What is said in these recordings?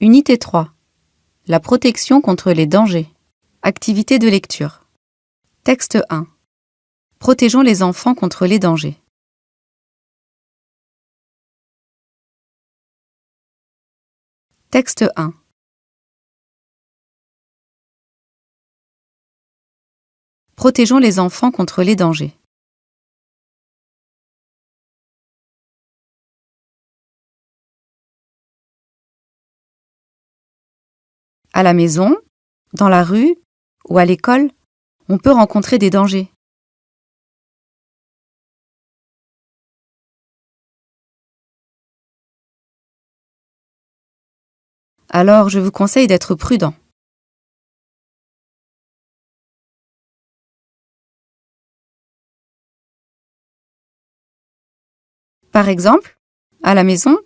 Unité 3. La protection contre les dangers. Activité de lecture. Texte 1. Protégeons les enfants contre les dangers. Texte 1. Protégeons les enfants contre les dangers. À la maison, dans la rue ou à l'école, on peut rencontrer des dangers. Alors, je vous conseille d'être prudent. Par exemple, à la maison,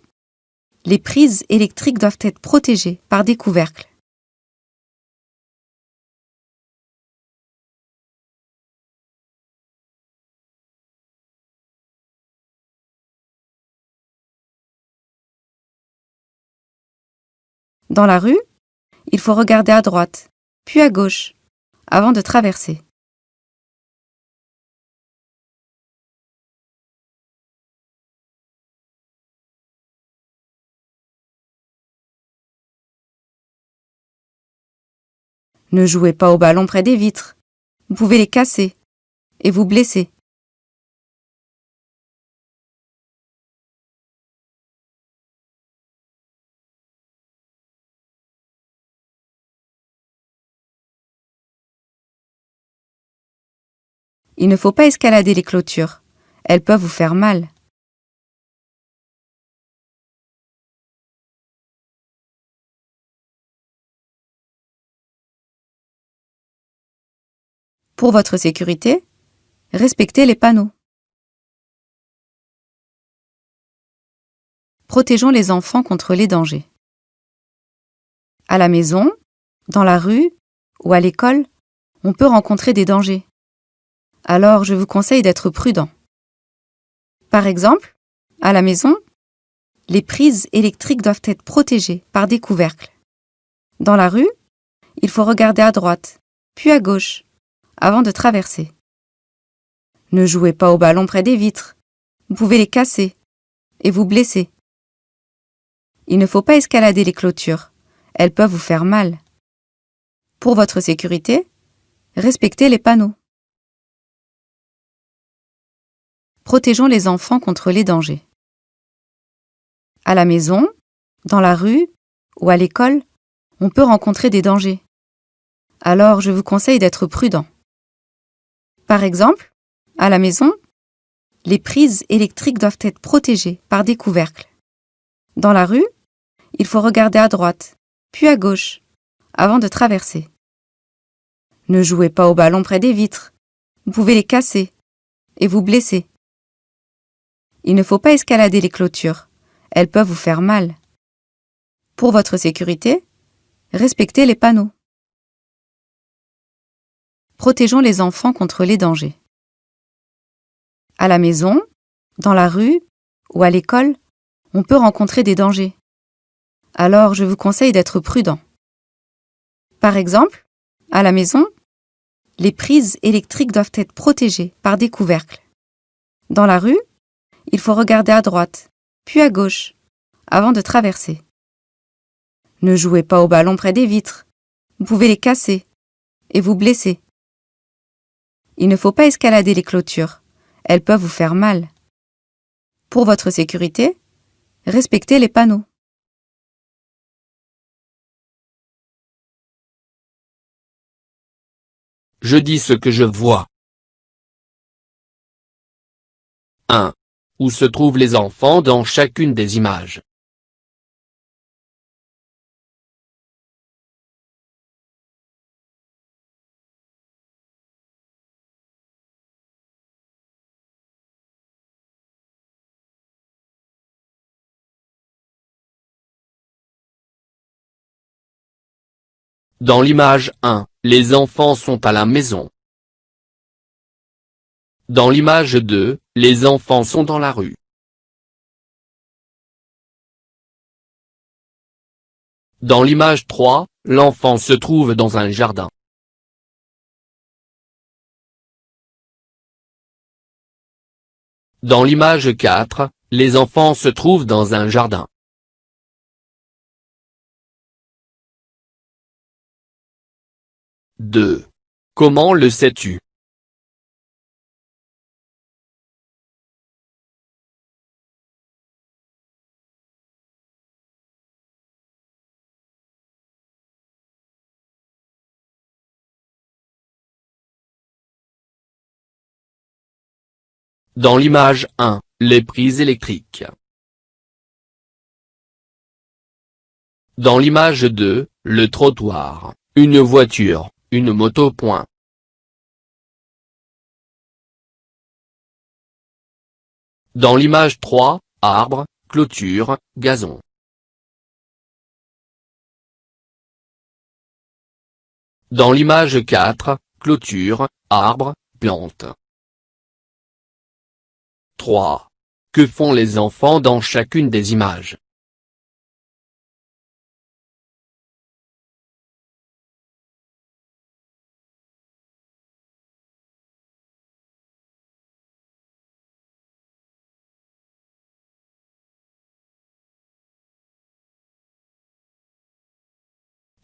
les prises électriques doivent être protégées par des couvercles. Dans la rue, il faut regarder à droite, puis à gauche, avant de traverser. Ne jouez pas aux ballons près des vitres. Vous pouvez les casser et vous blesser. Il ne faut pas escalader les clôtures. Elles peuvent vous faire mal. Pour votre sécurité, respectez les panneaux. Protégeons les enfants contre les dangers. À la maison, dans la rue ou à l'école, on peut rencontrer des dangers. Alors, je vous conseille d'être prudent. Par exemple, à la maison, les prises électriques doivent être protégées par des couvercles. Dans la rue, il faut regarder à droite, puis à gauche, avant de traverser. Ne jouez pas aux ballons près des vitres. Vous pouvez les casser et vous blesser. Il ne faut pas escalader les clôtures. Elles peuvent vous faire mal. Pour votre sécurité, respectez les panneaux. Protégeons les enfants contre les dangers. À la maison, dans la rue ou à l'école, on peut rencontrer des dangers. Alors, je vous conseille d'être prudent. Par exemple, à la maison, les prises électriques doivent être protégées par des couvercles. Dans la rue, il faut regarder à droite, puis à gauche, avant de traverser. Ne jouez pas aux ballons près des vitres. Vous pouvez les casser et vous blesser. Il ne faut pas escalader les clôtures. Elles peuvent vous faire mal. Pour votre sécurité, respectez les panneaux. Protégeons les enfants contre les dangers. À la maison, dans la rue ou à l'école, on peut rencontrer des dangers. Alors, je vous conseille d'être prudent. Par exemple, à la maison, les prises électriques doivent être protégées par des couvercles. Dans la rue, il faut regarder à droite, puis à gauche, avant de traverser. Ne jouez pas aux ballons près des vitres. Vous pouvez les casser et vous blesser. Il ne faut pas escalader les clôtures. Elles peuvent vous faire mal. Pour votre sécurité, respectez les panneaux. Je dis ce que je vois. 1. Où se trouvent les enfants dans chacune des images? Dans l'image 1, les enfants sont à la maison. Dans l'image 2, les enfants sont dans la rue. Dans l'image 3, l'enfant se trouve dans un jardin. Dans l'image 4, les enfants se trouvent dans un jardin. « 2. Comment le sais-tu ? Dans l'image 1, les prises électriques. Dans l'image 2, le trottoir, une voiture, une moto. Dans l'image 3, arbre, clôture, gazon. Dans l'image 4, clôture, arbre, plante. 3. Que font les enfants dans chacune des images?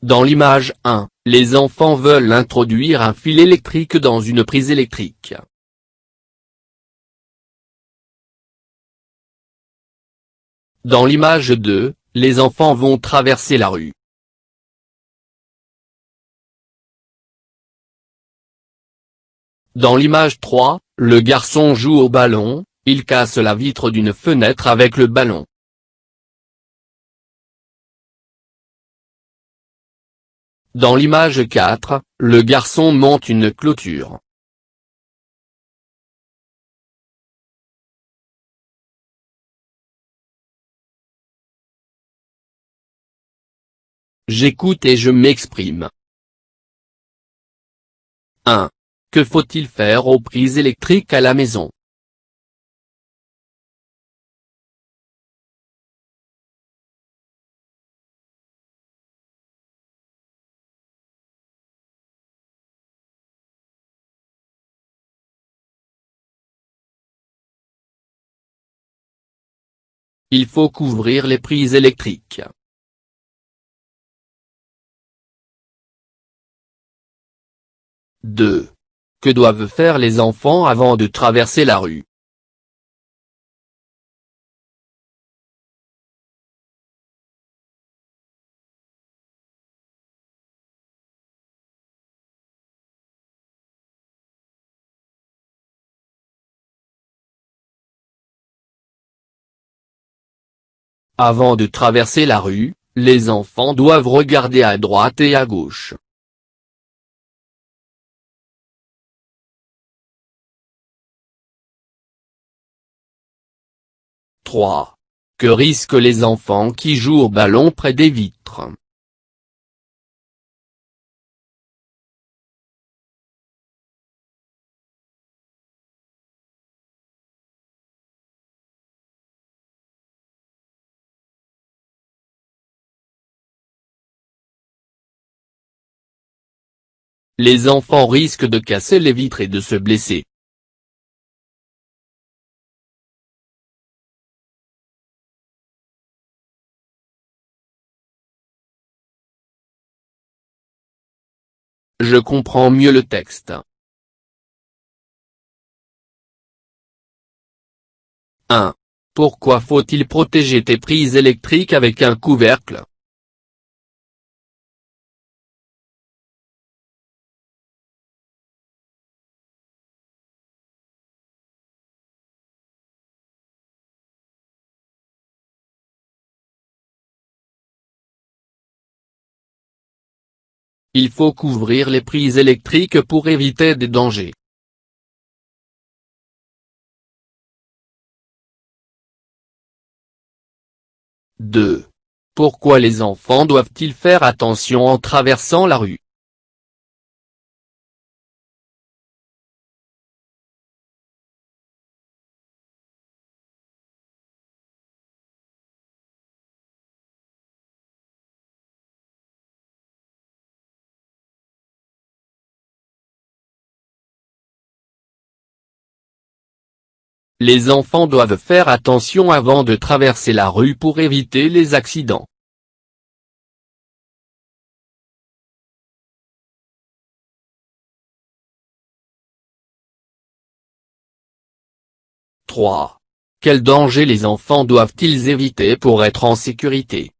Dans l'image 1, les enfants veulent introduire un fil électrique dans une prise électrique. Dans l'image 2, les enfants vont traverser la rue. Dans l'image 3, le garçon joue au ballon, il casse la vitre d'une fenêtre avec le ballon. Dans l'image 4, le garçon monte une clôture. J'écoute et je m'exprime. 1. Que faut-il faire aux prises électriques à la maison? Il faut couvrir les prises électriques. 2. Que doivent faire les enfants avant de traverser la rue? Avant de traverser la rue, les enfants doivent regarder à droite et à gauche. 3. Que risquent les enfants qui jouent au ballon près des vitres? Les enfants risquent de casser les vitres et de se blesser. Je comprends mieux le texte. 1. Pourquoi faut-il protéger tes prises électriques avec un couvercle? Il faut couvrir les prises électriques pour éviter des dangers. « 2. Pourquoi les enfants doivent-ils faire attention en traversant la rue? Les enfants doivent faire attention avant de traverser la rue pour éviter les accidents. « 3. Quels dangers les enfants doivent-ils éviter pour être en sécurité ?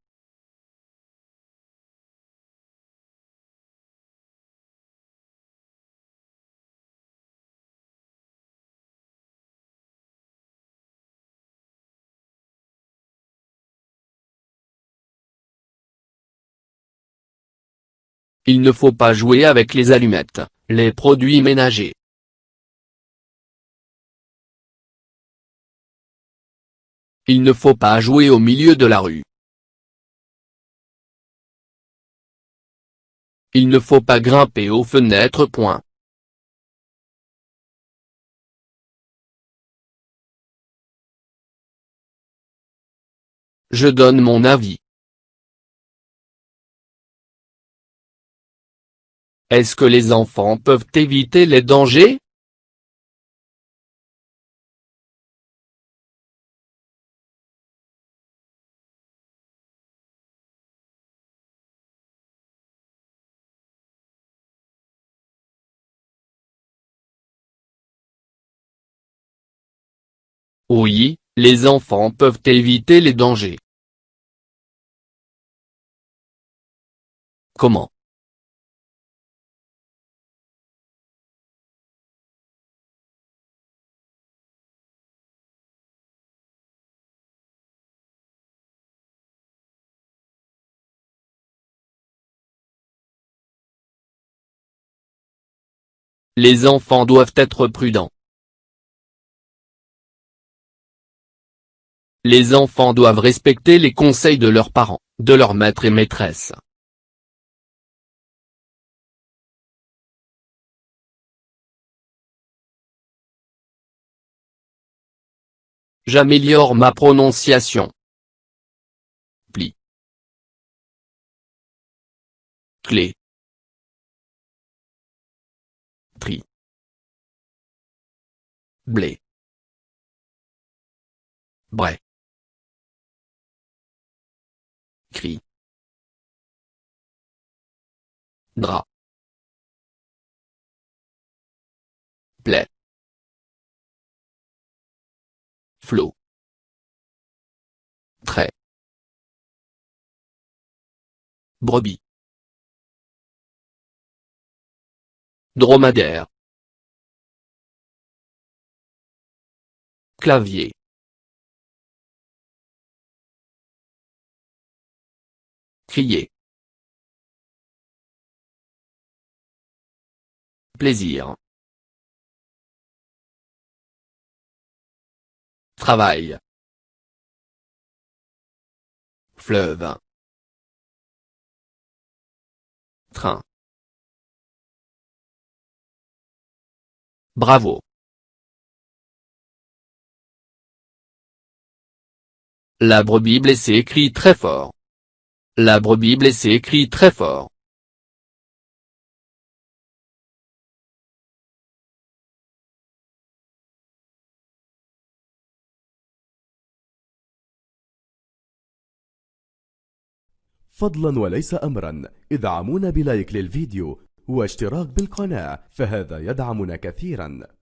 Il ne faut pas jouer avec les allumettes, les produits ménagers. Il ne faut pas jouer au milieu de la rue. Il ne faut pas grimper aux fenêtres. Je donne mon avis. Est-ce que les enfants peuvent éviter les dangers ? Oui, les enfants peuvent éviter les dangers. Comment ? Les enfants doivent être prudents. Les enfants doivent respecter les conseils de leurs parents, de leurs maîtres et maîtresses. J'améliore ma prononciation. Pli. Clé. Tri. Blé. Bray. Cri. Drap. Plaie. Flot. Trait. Brebis. Dromadaire. Clavier. Crier. Plaisir. Travail. Fleuve. Train. Bravo. La brebis blessée crie très fort. La brebis blessée crie très fort. فضلا وليس أمرا ادعمونا بلايك للفيديو واشتراك بالقناة، فهذا يدعمنا كثيرا.